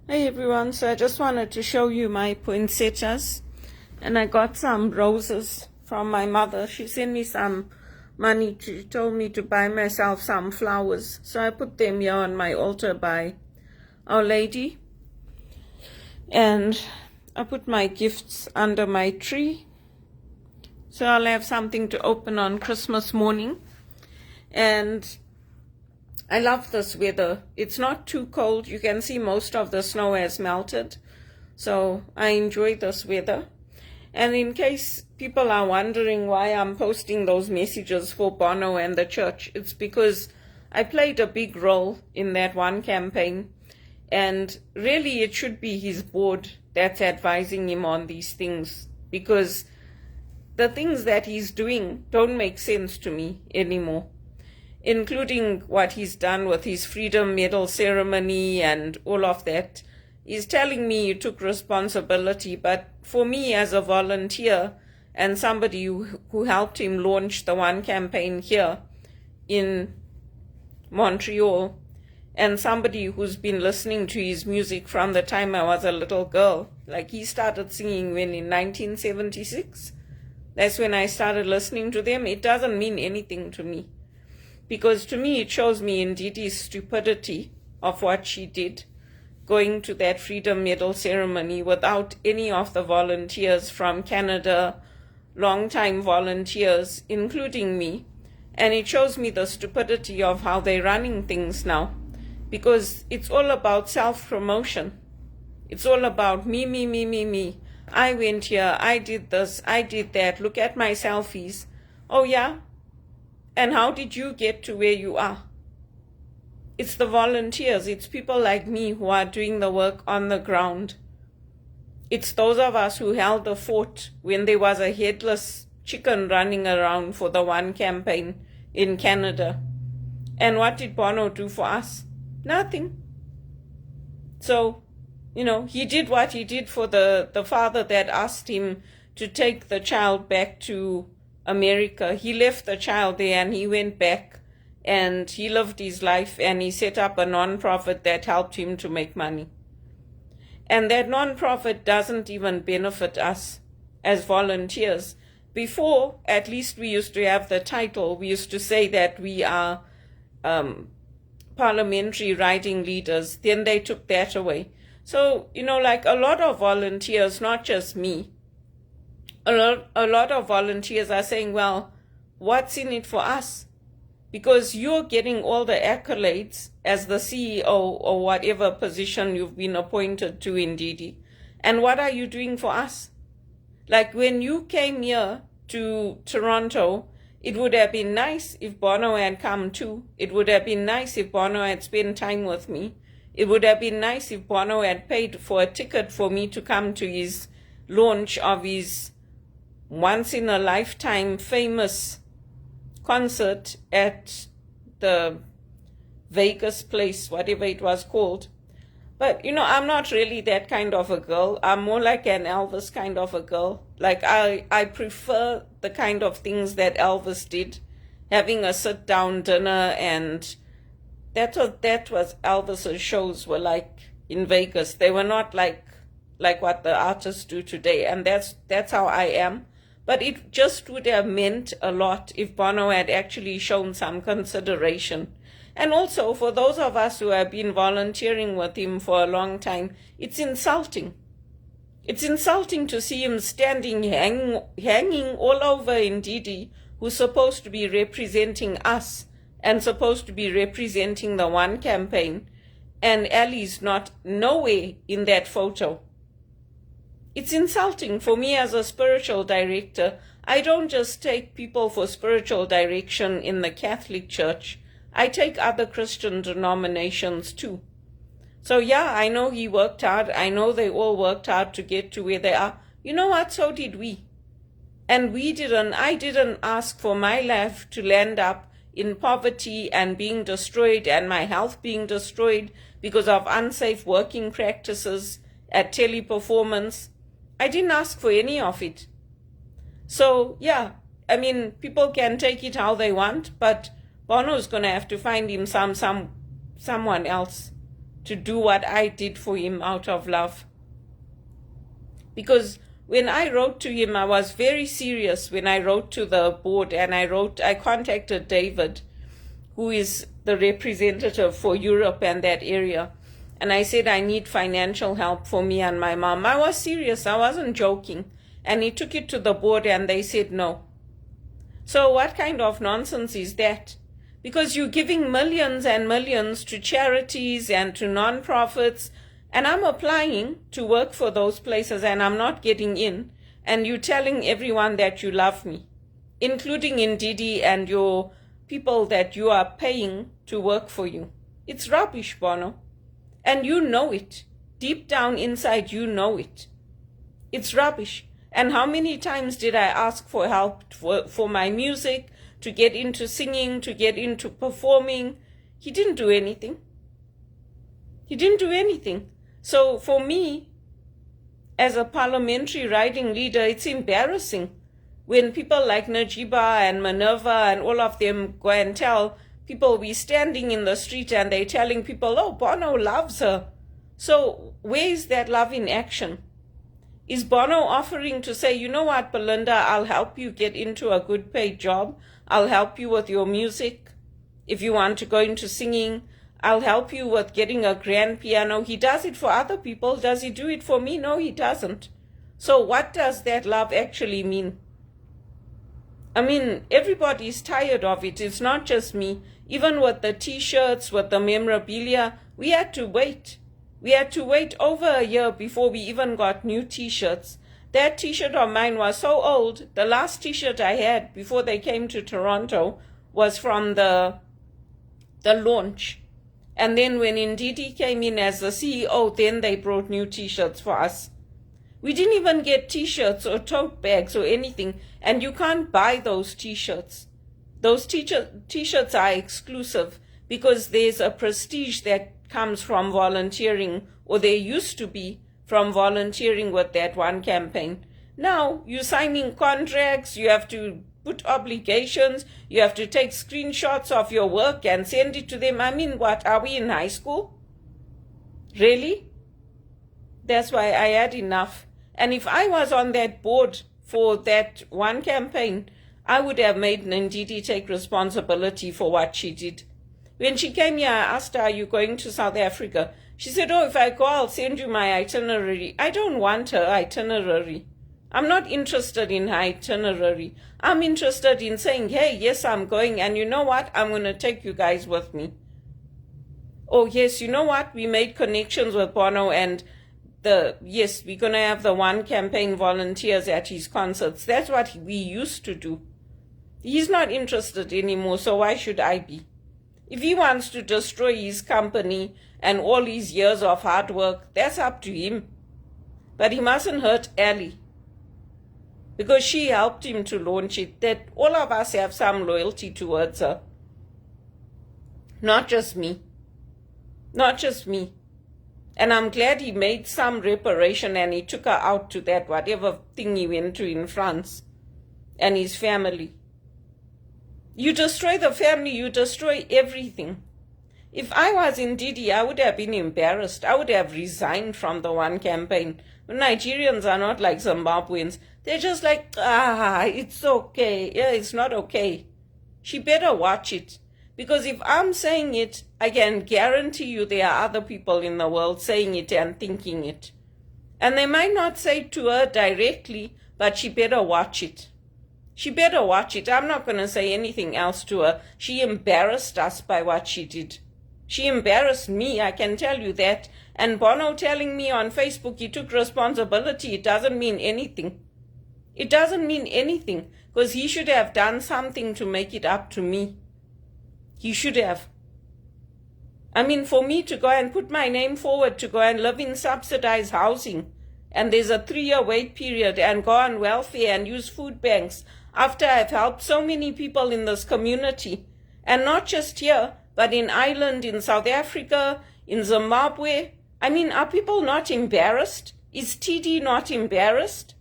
Hey everyone, so I just wanted to show you my poinsettias, and I got some roses from my mother. She sent me some money. She told me to buy myself some flowers, so I put them here on my altar by Our Lady, and I put my gifts under my tree, so I'll have something to open on Christmas morning. And I love this weather. It's not too cold. You can see most of the snow has melted. So I enjoy this weather. And in case people are wondering why I'm posting those messages for Bono and the church, it's because I played a big role in that one campaign. And really it should be his board that's advising him on these things, because the things that he's doing don't make sense to me anymore, including what he's done with his Freedom Medal ceremony and all of that. He's telling me he took responsibility, but for me as a volunteer and somebody who helped him launch the one campaign here in Montreal, and somebody who's been listening to his music from the time I was a little girl, like he started singing when in 1976, that's when I started listening to them. It doesn't mean anything to me, because to me it shows me Ndidi's stupidity of what she did, going to that Freedom Medal ceremony without any of the volunteers from Canada, long-time volunteers, including me. And it shows me the stupidity of how they're running things now, because it's all about self-promotion. It's all about me, me, me, me, me. I went here, I did this, I did that, look at my selfies. Oh yeah? And how did you get to where you are? It's the volunteers, it's people like me who are doing the work on the ground. It's those of us who held the fort when there was a headless chicken running around for the one campaign in Canada. And what did Bono do for us? Nothing. So, he did what he did for the father that asked him to take the child back to America. He left the child there and he went back and he lived his life, and he set up a non-profit that helped him to make money. And that non-profit doesn't even benefit us as volunteers. Before, at least we used to have the title. We used to say that we are parliamentary riding leaders. Then they took that away. So, like a lot of volunteers, not just me, a lot of volunteers are saying, well, what's in it for us? Because you're getting all the accolades as the CEO or whatever position you've been appointed to in Ndidi. And what are you doing for us? Like when you came here to Toronto, it would have been nice if Bono had come too. It would have been nice if Bono had spent time with me. It would have been nice if Bono had paid for a ticket for me to come to his launch of his once-in-a-lifetime famous concert at the Vegas place, whatever it was called. But, I'm not really that kind of a girl. I'm more like an Elvis kind of a girl. Like, I prefer the kind of things that Elvis did, having a sit-down dinner, and that was Elvis's shows were like in Vegas. They were not like what the artists do today, and that's how I am. But it just would have meant a lot if Bono had actually shown some consideration. And also, for those of us who have been volunteering with him for a long time, it's insulting. It's insulting to see him standing, hanging all over Ndidi, who's supposed to be representing us and supposed to be representing the one campaign, and Ali's not nowhere in that photo. It's insulting for me as a spiritual director. I don't just take people for spiritual direction in the Catholic Church. I take other Christian denominations too. So yeah, I know he worked hard. I know they all worked hard to get to where they are. You know what? So did we. And I didn't ask for my life to land up in poverty and being destroyed, and my health being destroyed because of unsafe working practices at Teleperformance. I didn't ask for any of it. So, yeah, people can take it how they want, but Bono's going to have to find him someone else to do what I did for him out of love. Because when I wrote to him, I was very serious when I wrote to the board, and I contacted David, who is the representative for Europe and that area. And I said, I need financial help for me and my mom. I was serious. I wasn't joking. And he took it to the board and they said no. So what kind of nonsense is that? Because you're giving millions and millions to charities and to non-profits, and I'm applying to work for those places and I'm not getting in, and you're telling everyone that you love me, including Ndidi and your people that you are paying to work for you. It's rubbish, Bono. And you know it. Deep down inside, you know it. It's rubbish. And how many times did I ask for help for my music, to get into singing, to get into performing? He didn't do anything. He didn't do anything. So for me, as a parliamentary riding leader, it's embarrassing when people like Najiba and Minerva and all of them go and tell people, we're standing in the street and they're telling people, oh, Bono loves her. So where is that love in action? Is Bono offering to say, you know what, Belinda, I'll help you get into a good paid job. I'll help you with your music. If you want to go into singing, I'll help you with getting a grand piano. He does it for other people. Does he do it for me? No, he doesn't. So what does that love actually mean? I mean, everybody's tired of it. It's not just me. Even with the T-shirts, with the memorabilia, we had to wait. We had to wait over a year before we even got new T-shirts. That T-shirt of mine was so old. The last T-shirt I had before they came to Toronto was from the launch. And then when Ndidi came in as the CEO, then they brought new T-shirts for us. We didn't even get T-shirts or tote bags or anything, and you can't buy those T-shirts. Those T-shirts are exclusive because there's a prestige that comes from volunteering, or there used to be from volunteering with that one campaign. Now, you're signing contracts, you have to put obligations, you have to take screenshots of your work and send it to them. I mean, what, are we in high school? Really? That's why I had enough. And if I was on that board for that one campaign, I would have made Ndidi take responsibility for what she did. When she came here, I asked her, are you going to South Africa? She said, oh, if I go, I'll send you my itinerary. I don't want her itinerary. I'm not interested in her itinerary. I'm interested in saying, hey, yes, I'm going, and you know what? I'm going to take you guys with me. Oh, yes, you know what? We made connections with Bono, and yes, we're going to have the one campaign volunteers at his concerts. That's what we used to do. He's not interested anymore, so why should I be? If he wants to destroy his company and all his years of hard work, that's up to him. But he mustn't hurt Ellie, because she helped him to launch it. That all of us have some loyalty towards her. Not just me. Not just me. And I'm glad he made some reparation and he took her out to that whatever thing he went to in France, and his family. You destroy the family, you destroy everything. If I was Ndidi, I would have been embarrassed. I would have resigned from the one campaign. Nigerians are not like Zimbabweans. They're just like, it's okay. Yeah, it's not okay. She better watch it. Because if I'm saying it, I can guarantee you there are other people in the world saying it and thinking it. And they might not say it to her directly, but she better watch it. She better watch it. I'm not going to say anything else to her. She embarrassed us by what she did. She embarrassed me, I can tell you that. And Bono telling me on Facebook he took responsibility, it doesn't mean anything. It doesn't mean anything, because he should have done something to make it up to me. He should have. I mean, for me to go and put my name forward to go and live in subsidized housing, and there's a 3-year wait period, and go on welfare and use food banks, after I've helped so many people in this community, and not just here, but in Ireland, in South Africa, in Zimbabwe. I mean, are people not embarrassed? Is TD not embarrassed?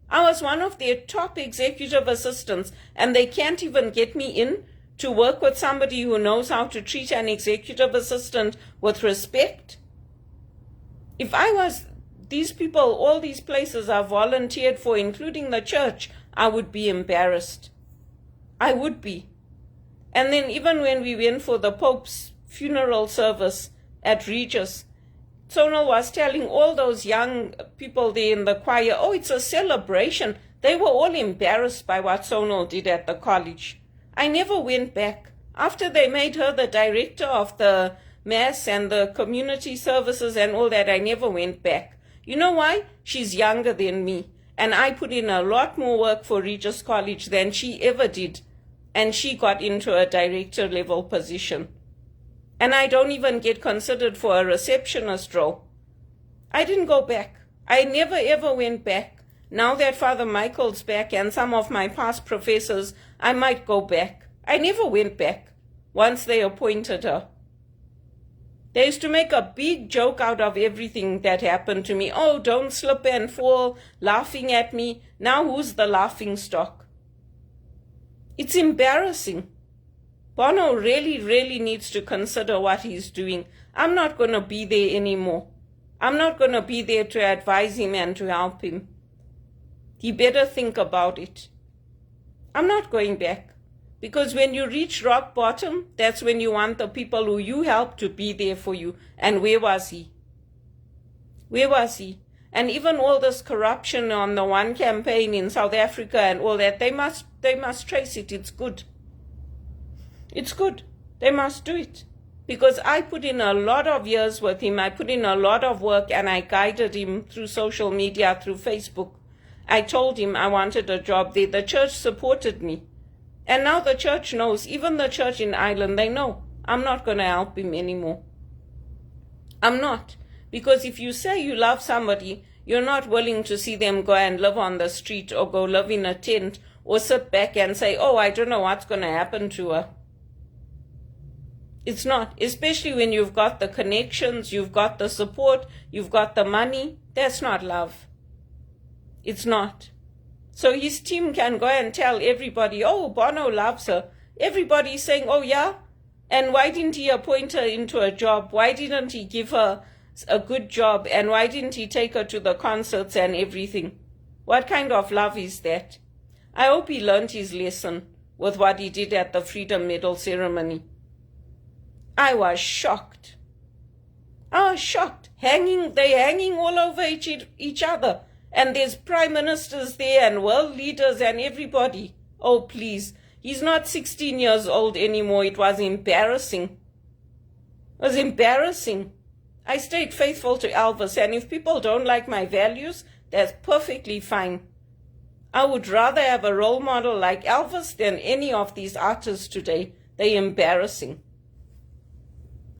I was one of their top executive assistants, and they can't even get me in to work with somebody who knows how to treat an executive assistant with respect. If I was these people, all these places are volunteered for, including the church, I would be embarrassed. I would be. And then even when we went for the Pope's funeral service at Regis, Sonal was telling all those young people there in the choir, oh, it's a celebration. They were all embarrassed by what Sonal did at the college. I never went back. After they made her the director of the mass and the community services and all that, I never went back. You know why? She's younger than me, and I put in a lot more work for Regis College than she ever did, and she got into a director level position. And I don't even get considered for a receptionist role. I didn't go back. I never ever went back. Now that Father Michael's back and some of my past professors, I might go back. I never went back once they appointed her. They used to make a big joke out of everything that happened to me. Oh, don't slip and fall, laughing at me. Now who's the laughing stock? It's embarrassing. Bono really, really needs to consider what he's doing. I'm not going to be there anymore. I'm not going to be there to advise him and to help him. He better think about it. I'm not going back. Because when you reach rock bottom, that's when you want the people who you helped to be there for you. And where was he? Where was he? And even all this corruption on the One campaign in South Africa and all that, they must trace it. It's good. It's good. They must do it. Because I put in a lot of years with him. I put in a lot of work and I guided him through social media, through Facebook. I told him I wanted a job there. The church supported me. And now the church knows, even the church in Ireland, they know I'm not going to help him anymore. I'm not. Because if you say you love somebody, you're not willing to see them go and live on the street or go live in a tent or sit back and say, oh, I don't know what's going to happen to her. It's not, especially when you've got the connections, you've got the support, you've got the money. That's not love. It's not. So his team can go and tell everybody, oh, Bono loves her. Everybody's saying, oh, yeah? And why didn't he appoint her into a job? Why didn't he give her a good job? And why didn't he take her to the concerts and everything? What kind of love is that? I hope he learned his lesson with what he did at the Freedom Medal ceremony. I was shocked. I was shocked. They're hanging all over each other. And there's prime ministers there and world leaders and everybody. Oh, please. He's not 16 years old anymore. It was embarrassing. It was embarrassing. I stayed faithful to Elvis, and if people don't like my values, that's perfectly fine. I would rather have a role model like Elvis than any of these artists today. They're embarrassing.